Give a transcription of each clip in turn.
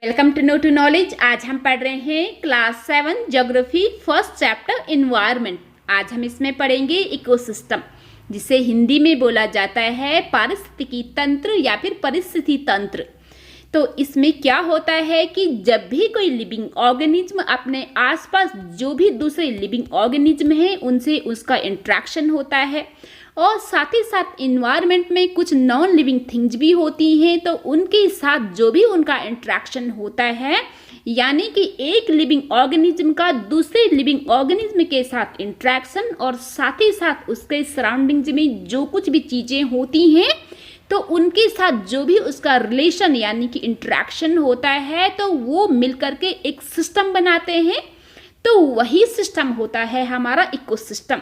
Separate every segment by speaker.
Speaker 1: Welcome to know to knowledge. आज हम पढ़ रहे हैं class 7 geography first chapter environment. आज हम इसमें पढ़ेंगे इकोसिस्टम, जिसे हिंदी में बोला जाता है पारिस्थितिकी तंत्र या फिर परिस्थिति तंत्र। तो इसमें क्या होता है कि जब भी कोई लिविंग ऑर्गेनिज्म अपने आसपास जो भी दूसरे लिविंग ऑर्गेनिज्म हैं उनसे उसका इंट्रैक्शन होता है, और साथ ही साथ इन्वायरमेंट में कुछ नॉन लिविंग थिंग्स भी होती हैं, तो उनके साथ जो भी उनका इंट्रैक्शन होता है, यानी कि एक लिविंग ऑर्गेनिज्म का दूसरे लिविंग ऑर्गेनिज्म के साथ इंट्रैक्शन और साथ ही साथ उसके सराउंडिंग्स में जो कुछ भी चीज़ें होती हैं तो उनके साथ जो भी उसका रिलेशन यानी कि इंट्रैक्शन होता है, तो वो मिलकर के एक सिस्टम बनाते हैं। तो वही सिस्टम होता है हमारा इकोसिस्टम।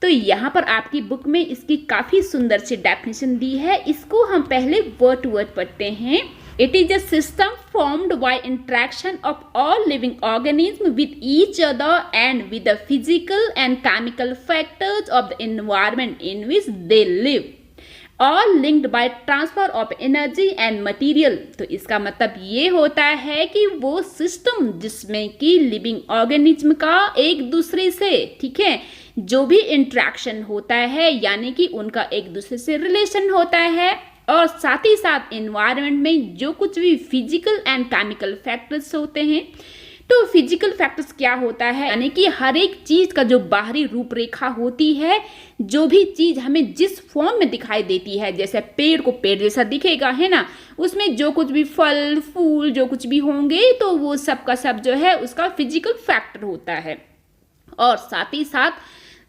Speaker 1: तो यहाँ पर आपकी बुक में इसकी काफ़ी सुंदर सी डेफिनेशन दी है। इसको हम पहले वर्ड टू वर्ड पढ़ते हैं। It is a system formed by interaction of all living organism with each other and with the physical and chemical factors of the environment in which they live, all linked by transfer of energy and material. तो इसका मतलब ये होता है कि वो system जिसमें कि लिविंग ऑर्गेनिज्म का एक दूसरे से, ठीक है, जो भी इंट्रैक्शन होता है यानी कि उनका एक दूसरे से रिलेशन होता है, और साथ ही साथ एनवायरनमेंट में जो कुछ भी फिजिकल एंड केमिकल फैक्टर्स होते हैं। तो फिजिकल फैक्टर्स क्या होता है, यानी कि हर एक चीज का जो बाहरी रूपरेखा होती है, जो भी चीज हमें जिस फॉर्म में दिखाई देती है, जैसे पेड़ को पेड़ जैसा दिखेगा, है ना, उसमें जो कुछ भी फल फूल जो कुछ भी होंगे तो वो सब का सब जो है उसका फिजिकल फैक्टर होता है। और साथ ही साथ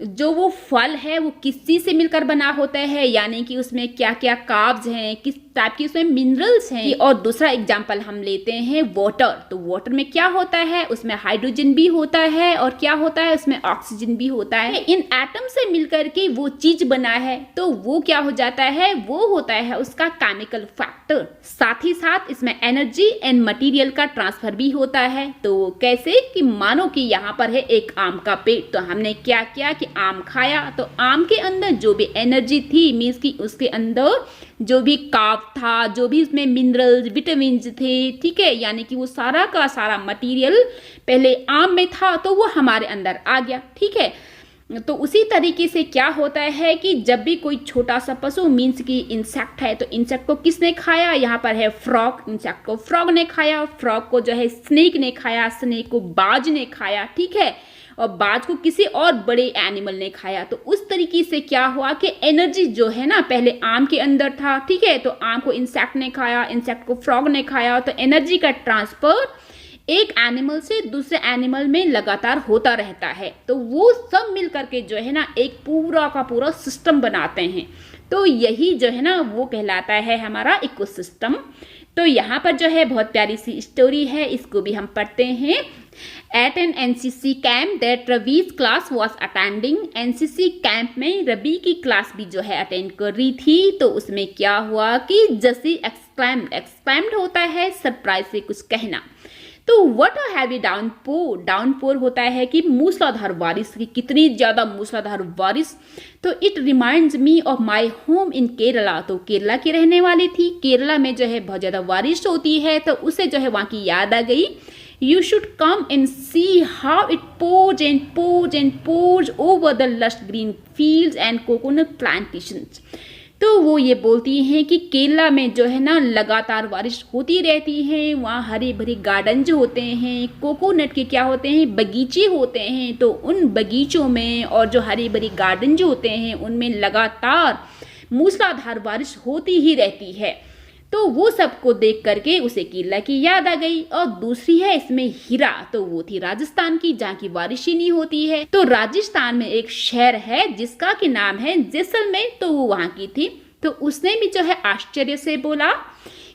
Speaker 1: जो वो फल है वो किस चीज से मिलकर बना होता है, यानी कि उसमें क्या क्या कार्ब्स हैं, किस टाइप की उसमें मिनरल्स हैं। और दूसरा एग्जांपल हम लेते हैं वाटर। तो वाटर में क्या होता है, उसमें हाइड्रोजन भी होता है और क्या होता है, उसमें ऑक्सीजन भी होता है। इन एटम से मिलकर के वो चीज बना है, तो वो क्या हो जाता है, वो होता है उसका केमिकल फैक्टर। साथ ही साथ इसमें एनर्जी एंड मटीरियल का ट्रांसफर भी होता है। तो कैसे कि मानो कि यहाँ पर है एक आम का पेड़, तो हमने क्या किया कि आम खाया, तो आम के अंदर जो भी एनर्जी थी, मीन्स कि उसके अंदर जो भी कार्ब था, जो भी उसमें मिनरल्स विटामिन थे, ठीक है, यानी कि वो सारा का सारा मटेरियल पहले आम में था तो वो हमारे अंदर आ गया, ठीक है। तो उसी तरीके से क्या होता है कि जब भी कोई छोटा सा पशु मीन्स कि इंसेक्ट है, तो इंसेक्ट को किसने खाया, यहाँ पर है फ्रॉग, इंसेक्ट को फ्रॉग ने खाया, फ्रॉग को जो है स्नेक ने खाया, स्नेक को बाज ने खाया, ठीक है, और बाज को किसी और बड़े एनिमल ने खाया। तो उस तरीके से क्या हुआ कि एनर्जी जो है ना पहले आम के अंदर था, ठीक है, तो आम को इंसेक्ट ने खाया, इंसेक्ट को फ्रॉग ने खाया, तो एनर्जी का ट्रांसफर एक एनिमल से दूसरे एनिमल में लगातार होता रहता है। तो वो सब मिल करके जो है ना एक पूरा का पूरा सिस्टम बनाते हैं। तो यही जो है ना वो कहलाता है हमारा इकोसिस्टम। तो यहाँ पर जो है बहुत प्यारी सी स्टोरी है, इसको भी हम पढ़ते हैं। At an NCC camp that Ravi's class was attending, NCC camp में रवि की क्लास भी जो है अटेंड कर रही थी। तो उसमें क्या हुआ कि जैसे एक्सक्लैम्ड होता है सरप्राइज से कुछ कहना। तो what a heavy downpour, downpour होता है कि मूसलाधार बारिश की, कितनी ज़्यादा मूसलाधार बारिश। तो it reminds me of my home in Kerala. तो केरला की रहने वाली थी, केरला में जो है बहुत ज़्यादा बारिश होती है, तो उसे जो है वहाँ की याद आ गई। You should come and see how it pours and pours and pours over the lush green fields and coconut plantations. तो वो ये बोलती हैं कि केरला में जो है ना लगातार बारिश होती रहती है, वहाँ हरे भरे गार्डन जो होते हैं, कोकोनट के क्या होते हैं, बगीचे होते हैं। तो उन बगीचों में और जो हरे भरे गार्डन जो होते हैं उनमें लगातार मूसलाधार बारिश होती ही रहती है। तो वो सबको देख करके उसे केरला की याद आ गई। और दूसरी है इसमें हीरा, तो वो थी राजस्थान की, जहाँ की बारिश ही नहीं होती है। तो राजस्थान में एक शहर है जिसका की नाम है जैसलमेर, तो वो वहाँ की थी। तो उसने भी जो है आश्चर्य से बोला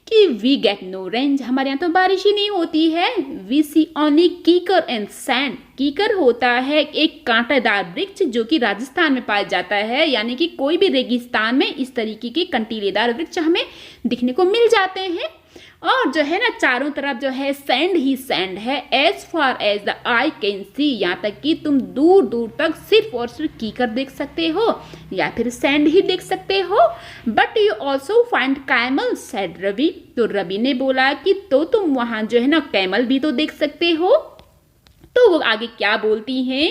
Speaker 1: कि वी गेट नो रेंज, हमारे यहाँ तो बारिश ही नहीं होती है। वी सी ओनली कीकर एंड सैंड। कीकर होता है एक कांटेदार वृक्ष जो कि राजस्थान में पाया जाता है, यानी कि कोई भी रेगिस्तान में इस तरीके के कंटीलेदार वृक्ष हमें दिखने को मिल जाते हैं। और जो है ना चारों तरफ जो है सैंड ही सैंड है, as far as the eye can see, यहाँ तक कि तुम दूर दूर तक सिर्फ और सिर्फ कीकर देख सकते हो या फिर सैंड ही देख सकते हो। But you also find camel, said Ravi. तो रवि ने बोला कि तो तुम वहां जो है ना कैमल भी तो देख सकते हो। तो वो आगे क्या बोलती हैं,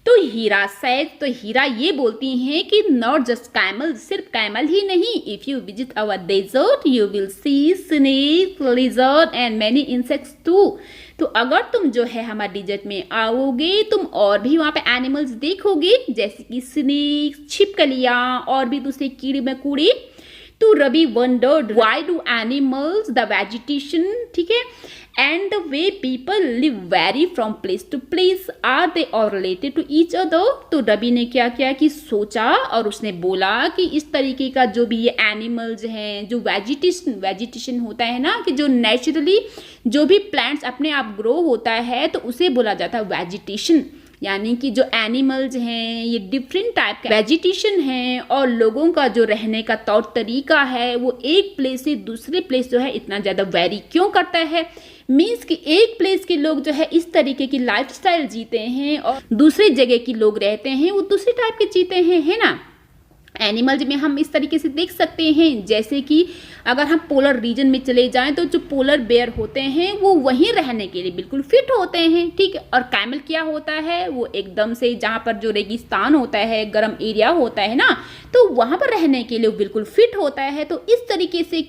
Speaker 1: तो हीरा सैज, तो हीरा ये बोलती हैं कि नॉट जस्ट कैमल, सिर्फ कैमल ही नहीं, if you visit our desert you will see snake, lizard and many insects too. तो अगर तुम जो है हमारे डिजर्ट में आओगे तुम और भी वहाँ पे एनिमल्स देखोगे, जैसे कि स्नेक, छिपकलियाँ और भी दूसरे कीड़े मकोड़े। तो Ravi wondered why do animals the vegetation, ठीक है, and the way people live vary from place to place, are they all related to each other। तो रवि ने क्या किया कि सोचा और उसने बोला कि इस तरीके का जो भी ये एनिमल्स हैं, जो वेजिटेशन होता है ना, कि जो नेचुरली जो भी प्लांट्स अपने आप ग्रो होता है तो उसे बोला जाता है वेजिटेशन। यानी कि जो एनिमल्स हैं ये डिफरेंट टाइप का वेजिटेशन है, और लोगों का जो रहने का तौर तरीका है वो एक प्लेस से दूसरे प्लेस जो है इतना ज़्यादा वेरी क्यों करता है। मीन्स कि एक प्लेस के लोग जो है इस तरीके की लाइफस्टाइल जीते हैं और दूसरी जगह के लोग रहते हैं वो दूसरे टाइप के जीते हैं, है ना। एनिमल्स में हम इस तरीके से देख सकते हैं, जैसे कि अगर हम पोलर रीजन में चले जाएं तो जो पोलर बेयर होते हैं वो वहीं रहने के लिए बिल्कुल फिट होते हैं, ठीक है। और कैमल क्या होता है, वो एकदम से जहाँ पर जो रेगिस्तान होता है, गर्म एरिया होता है ना, तो वहाँ पर रहने के लिए बिल्कुल फिट होता है। तो इस तरीके से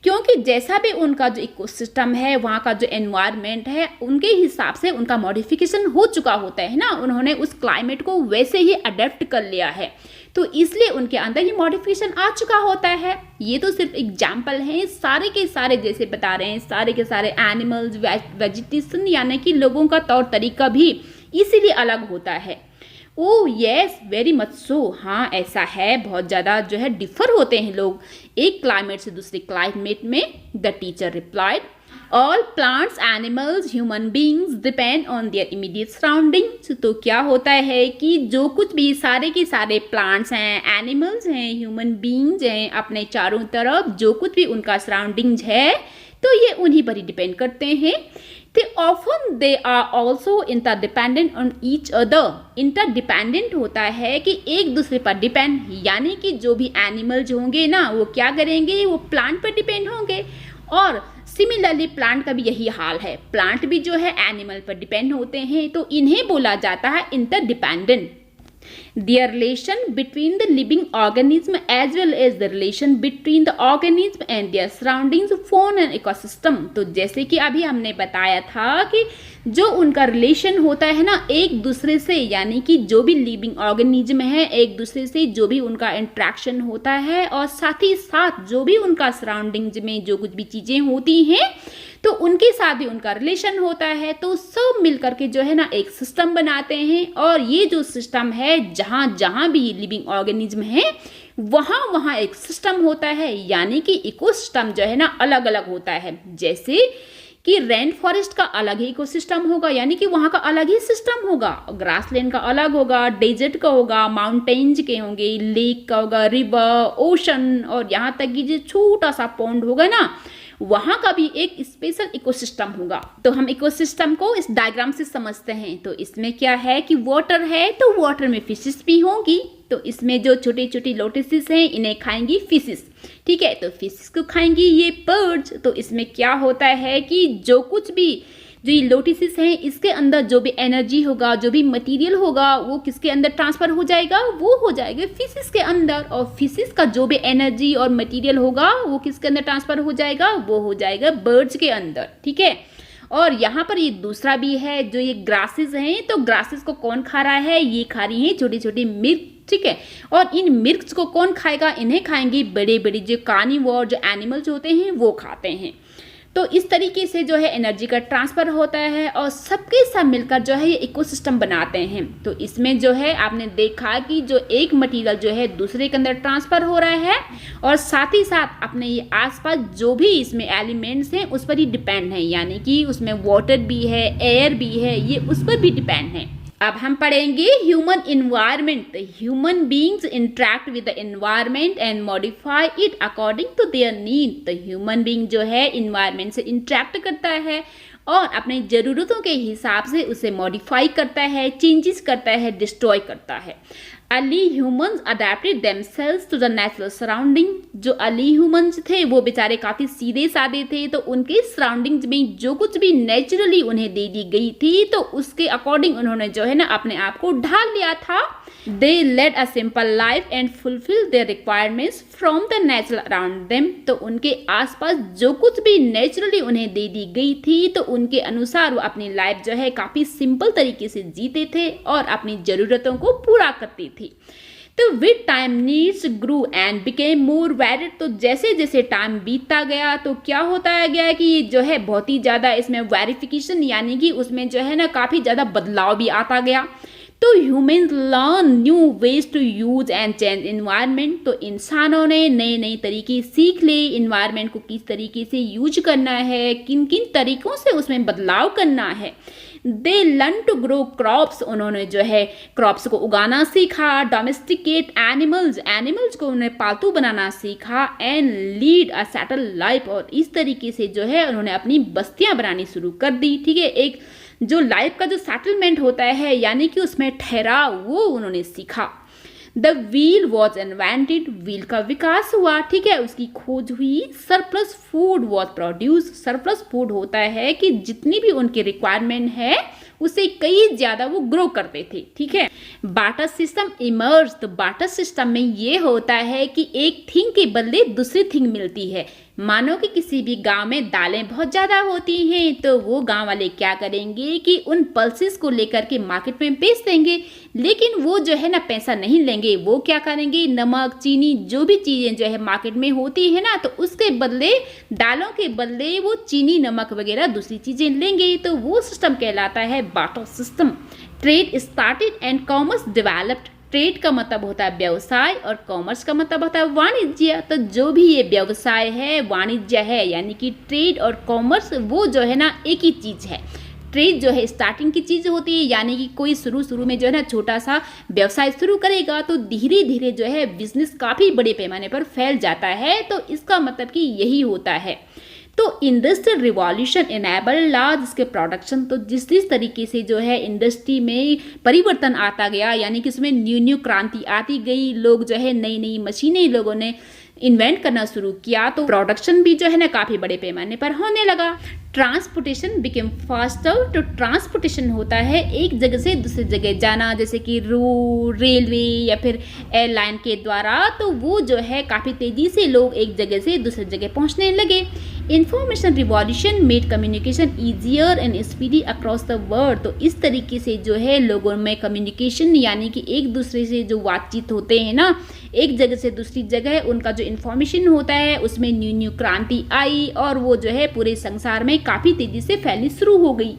Speaker 1: क्योंकि जैसा भी उनका जो इकोसिस्टम है, वहाँ का जो एनवायरनमेंट है, उनके हिसाब से उनका मॉडिफिकेशन हो चुका होता है ना, उन्होंने उस क्लाइमेट को वैसे ही अडेप्ट कर लिया है, तो इसलिए उनके अंदर ये मॉडिफिकेशन आ चुका होता है। ये तो सिर्फ एग्जाम्पल हैं, सारे के सारे जैसे बता रहे हैं, सारे के सारे एनिमल्स, वेजिटेशन यानी कि लोगों का तौर तरीका भी इसीलिए अलग होता है। Oh yes very much so, हाँ ऐसा है, बहुत ज़्यादा जो है डिफर होते हैं लोग एक क्लाइमेट से दूसरे क्लाइमेट में। The teacher replied all plants, animals, human beings depend on their immediate surroundings. तो क्या होता है कि जो कुछ भी सारे के सारे प्लांट्स हैं, एनिमल्स हैं, ह्यूमन बींग्स हैं, अपने चारों तरफ जो कुछ भी उनका सराउंडिंग्स है तो ये उन्हीं पर ही डिपेंड करते हैं। तो often they are also interdependent on each other. Interdependent होता है कि एक दूसरे पर डिपेंड, यानी कि जो भी एनिमल्स होंगे ना वो क्या करेंगे, वो प्लांट पर डिपेंड होंगे, और सिमिलरली प्लांट का भी यही हाल है, प्लांट भी जो है एनिमल पर डिपेंड होते हैं, तो इन्हें बोला जाता है interdependent. Their relation between the living organism as well as the relation between the organism and their surroundings form an ecosystem। तो जैसे कि अभी हमने बताया था कि जो उनका रिलेशन होता है ना एक दूसरे से, यानी कि जो भी लिविंग ऑर्गेनिज्म है एक दूसरे से जो भी उनका इंट्रैक्शन होता है, और साथ ही साथ जो भी उनका सराउंडिंग्स में जो कुछ भी चीज़ें होती हैं तो उनके साथ भी उनका रिलेशन होता है, तो सब मिलकर के जो है ना एक सिस्टम बनाते हैं। और ये जो सिस्टम है जहाँ जहाँ भी लिविंग ऑर्गेनिज्म है वहाँ वहाँ एक सिस्टम होता है, यानी कि इकोसिस्टम जो है ना अलग अलग होता है। जैसे कि रेन फॉरेस्ट का अलग ही इकोसिस्टम होगा, यानी कि वहाँ का अलग ही सिस्टम होगा, ग्रासलैंड का अलग होगा, डेजर्ट का होगा, माउंटेन्स के होंगे, लेक का होगा, रिवर, ओशन, और यहाँ तक कि जो छोटा सा पॉन्ड होगा ना वहाँ का भी एक स्पेशल इकोसिस्टम होगा। तो हम इकोसिस्टम को इस डायग्राम से समझते हैं। तो इसमें क्या है कि वाटर है तो वाटर में फिशेस भी होंगी, तो इसमें जो छोटी छोटी लोटसेस हैं इन्हें खाएंगी फिशेस, ठीक है। तो फिशेस को खाएंगी ये बर्ड्स। तो इसमें क्या होता है कि जो कुछ भी जो ये लोटसेस हैं इसके अंदर जो भी एनर्जी होगा, जो भी मटेरियल होगा वो किसके अंदर ट्रांसफर हो जाएगा, वो हो जाएगा फिशेस के अंदर। और फिशेस का जो भी एनर्जी और मटेरियल होगा वो किसके अंदर ट्रांसफर हो जाएगा, वो हो जाएगा बर्ड्स के अंदर, ठीक है। और यहाँ पर ये दूसरा भी है, जो ये ग्रासेस हैं, तो ग्रासेस को कौन खा रहा है, ये खा रही हैं छोटी छोटी मिर्च, ठीक है। और इन मिर्च को कौन खाएगा, इन्हें खाएंगे बड़े बड़े जो कार्निवोर जो एनिमल्स होते हैं वो खाते हैं। तो इस तरीके से जो है एनर्जी का ट्रांसफ़र होता है और सबके सब मिलकर जो है ये इकोसिस्टम बनाते हैं। तो इसमें जो है आपने देखा कि जो एक मटेरियल जो है दूसरे के अंदर ट्रांसफ़र हो रहा है, और साथ ही साथ अपने ये आसपास जो भी इसमें एलिमेंट्स हैं उस पर ही डिपेंड है, यानी कि उसमें वाटर भी है, एयर भी है, ये उस पर भी डिपेंड है। अब हम पढ़ेंगे human environment. Human beings interact with the environment and modify it according to their need. तो ह्यूमन बींग जो है इन्वायरमेंट से इंटरेक्ट करता है और अपनी ज़रूरतों के हिसाब से उसे मॉडिफाई करता है, चेंजेस करता है, डिस्ट्रॉय करता है। Early humans adapted themselves to the natural surrounding. जो अर्ली ह्यूमंस थे वो बेचारे काफ़ी सीधे साधे थे, तो उनके सराउंडिंग्स में जो कुछ भी नेचुरली उन्हें दे दी गई थी तो उसके अकॉर्डिंग उन्होंने जो है ना अपने आप को ढाल लिया था। They led a simple life and fulfil their requirements from the natural around them. तो उनके आसपास जो कुछ भी नेचुरली उन्हें दे दी गई थी तो उनके अनुसार वो अपनी लाइफ जो है काफ़ी सिंपल तरीके से जीते थे और अपनी ज़रूरतों को पूरा करते थे। तो with time needs grew and became more varied. तो जैसे जैसे टाइम बीतता गया तो क्या होता गया कि जो है बहुत ही ज़्यादा इसमें वेरिफिकेशन यानी कि उसमें जो है ना काफ़ी ज़्यादा बदलाव भी आता गया। तो humans learn new ways to use and change environment. तो इंसानों ने नए नए तरीके सीख ले इन्वायरमेंट को किस तरीके से यूज करना है, किन किन तरीकों से उसमें बदलाव करना है। They learn to grow crops. उन्होंने जो है क्रॉप्स को उगाना सीखा। डोमेस्टिकेट एनिमल्स को उन्हें पालतू बनाना सीखा। And lead a settle life. और इस तरीके से जो है उन्होंने अपनी बस्तियां बनानी शुरू कर दी। ठीक है, एक जो लाइफ का जो सेटलमेंट होता है यानी कि उसमें ठहराव वो उन्होंने सीखा। The wheel was invented. Wheel का विकास हुआ, ठीक है, उसकी खोज हुई। Surplus food was produce. Surplus food होता है कि जितनी भी उनकी रिक्वायरमेंट है उससे कई ज़्यादा वो ग्रो करते थे। ठीक है, बार्टर सिस्टम इमर्ज। तो बार्टर सिस्टम में ये होता है कि एक थिंग के बदले दूसरी थिंग मिलती है। मानो कि किसी भी गांव में दालें बहुत ज़्यादा होती हैं तो वो गांव वाले क्या करेंगे कि उन पल्सेस को लेकर के मार्केट में बेच देंगे, लेकिन वो जो है ना पैसा नहीं लेंगे। वो क्या करेंगे, नमक, चीनी, जो भी चीज़ें जो है मार्केट में होती है ना, तो उसके बदले दालों के बदले वो चीनी, नमक वगैरह दूसरी चीज़ें लेंगे। तो वो सिस्टम कहलाता है barter system. Trade started and commerce developed. Trade का मतलब होता है व्यवसाय और कॉमर्स का मतलब होता है वाणिज्य। तो जो भी ये व्यवसाय है, वाणिज्य है, यानी कि ट्रेड और कॉमर्स वो जो है ना एक ही चीज़ है। ट्रेड जो है स्टार्टिंग की चीज़ होती है, यानी कि कोई शुरू में जो है ना छोटा सा व्यवसाय शुरू करेगा तो धीरे धीरे जो है बिजनेस काफ़ी बड़े पैमाने पर फैल जाता है। तो इसका मतलब कि यही होता है। तो industrial revolution enable large scale production. तो जिस तरीके से जो है इंडस्ट्री में परिवर्तन आता गया, यानी कि उसमें न्यू क्रांति आती गई, लोग जो है नई नई मशीनें लोगों ने इन्वेंट करना शुरू किया, तो प्रोडक्शन भी जो है ना काफ़ी बड़े पैमाने पर होने लगा। Transportation became faster. तो ट्रांसपोर्टेशन होता है एक जगह से दूसरी जगह जाना, जैसे कि रोड, रेलवे या फिर एयरलाइन के द्वारा। तो वो जो है काफ़ी तेज़ी से लोग एक जगह से दूसरी जगह पहुंचने लगे। Information revolution made communication easier and speedy across the world. तो इस तरीके से जो है लोगों में कम्युनिकेशन यानी कि एक दूसरे से जो बातचीत होते हैं ना, एक जगह से दूसरी जगह उनका जो इन्फॉर्मेशन होता है उसमें न्यू क्रांति आई और वो जो है पूरे संसार में काफ़ी तेज़ी से फैलनी शुरू हो गई।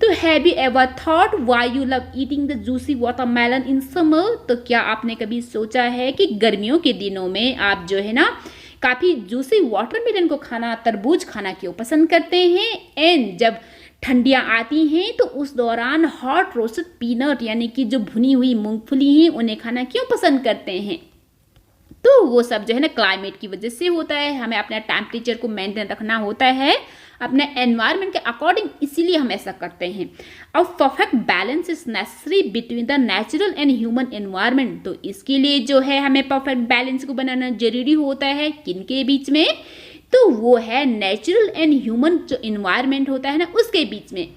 Speaker 1: तो have you ever thought why you love eating the juicy watermelon in summer. तो क्या आपने कभी सोचा है कि गर्मियों के दिनों में आप जो है ना काफ़ी जूसी वाटरमेलन को खाना, तरबूज खाना क्यों पसंद करते हैं। एंड जब ठंडियाँ आती हैं तो उस दौरान हॉट रोस्टेड पीनट यानी कि जो भुनी हुई मूंगफली हैं उन्हें खाना क्यों पसंद करते हैं। तो वो सब जो है ना क्लाइमेट की वजह से होता है। हमें अपने टेम्परेचर को मेंटेन रखना होता है अपने एनवायरनमेंट के अकॉर्डिंग, इसीलिए हम ऐसा करते हैं। अब perfect balance is necessary between the natural and human environment. तो इसके लिए जो है हमें परफेक्ट बैलेंस को बनाना जरूरी होता है। किन के बीच में, तो वो है नेचुरल एंड ह्यूमन जो एनवायरनमेंट होता है ना उसके बीच में।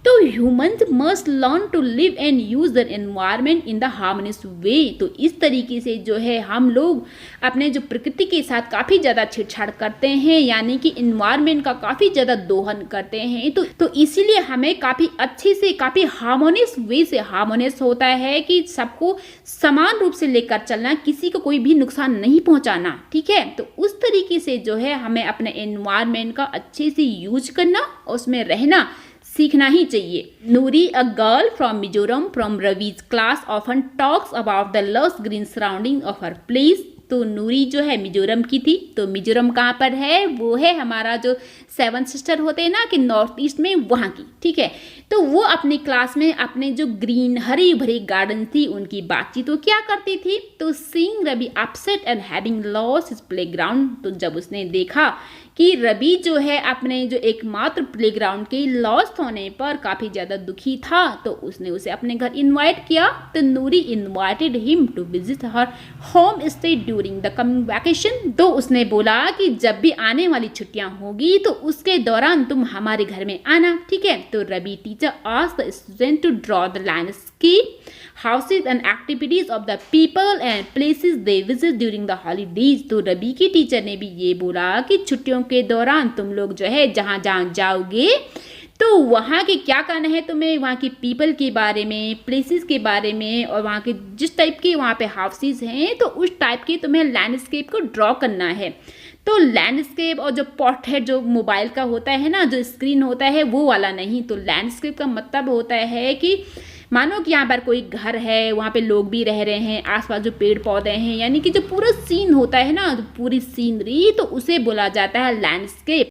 Speaker 1: तो humans must learn to live and use the environment in the harmonious way. तो इस तरीके से जो है हम लोग अपने जो प्रकृति के साथ काफ़ी ज़्यादा छेड़छाड़ करते हैं, यानी कि एनवायरनमेंट का काफ़ी ज़्यादा दोहन करते हैं। तो इसीलिए हमें काफ़ी अच्छे से, काफ़ी हार्मोनियस वे से, हार्मोनियस होता है कि सबको समान रूप से लेकर चलना, किसी को कोई भी नुकसान नहीं पहुँचाना। ठीक है, तो उस तरीके से जो है हमें अपने एनवायरनमेंट का अच्छे से यूज करना, उसमें रहना सीखना ही चाहिए। Noori, a girl from Mizoram from Ravi's class, often talks about the lush green surrounding of her place. तो नूरी जो है मिजोरम की थी। तो मिजोरम कहाँ पर है? वो है हमारा जो 7 सिस्टर होते हैं ना कि नॉर्थ ईस्ट में, वहाँ की, ठीक है। तो वो अपनी क्लास में अपने जो ग्रीन हरी भरी गार्डन थी उनकी बातचीत तो क्या करती थी? तो seeing Ravi upset and having lost his playground, तो जब उसने देखा कि रवि जो है अपने जो एकमात्र प्लेग्राउंड के लॉस्ट होने पर काफ़ी ज़्यादा दुखी था, तो उसने उसे अपने घर इनवाइट किया। तो Noori invited him to visit her home stay during the coming vacation. तो उसने बोला कि जब भी आने वाली छुट्टियां होगी तो उसके दौरान तुम हमारे घर में आना, ठीक है। तो Ravi teacher asked the student to draw the landscape, houses and activities of the people and places they visit during the holidays। तो रवि की टीचर ने भी ये बोला कि छुट्टियों के दौरान तुम लोग जो है जहाँ जहाँ जाओगे तो वहाँ के क्या करना है तुम्हें, वहाँ की पीपल के बारे में, प्लेसेस के बारे में, और वहाँ के जिस टाइप के वहाँ पे हाउसेस हैं तो उस टाइप के तुम्हें लैंडस्केप को ड्रॉ करना है। तो लैंडस्केप और जो पॉट है जो मोबाइल का होता है ना, जो स्क्रीन होता है वो वाला नहीं। तो लैंडस्केप का मतलब होता है कि मानो कि यहाँ पर कोई घर है, वहाँ पे लोग भी रह रहे हैं, आसपास जो पेड़ पौधे हैं, यानी कि जो पूरा सीन होता है ना, जो पूरी सीनरी, तो उसे बोला जाता है लैंडस्केप।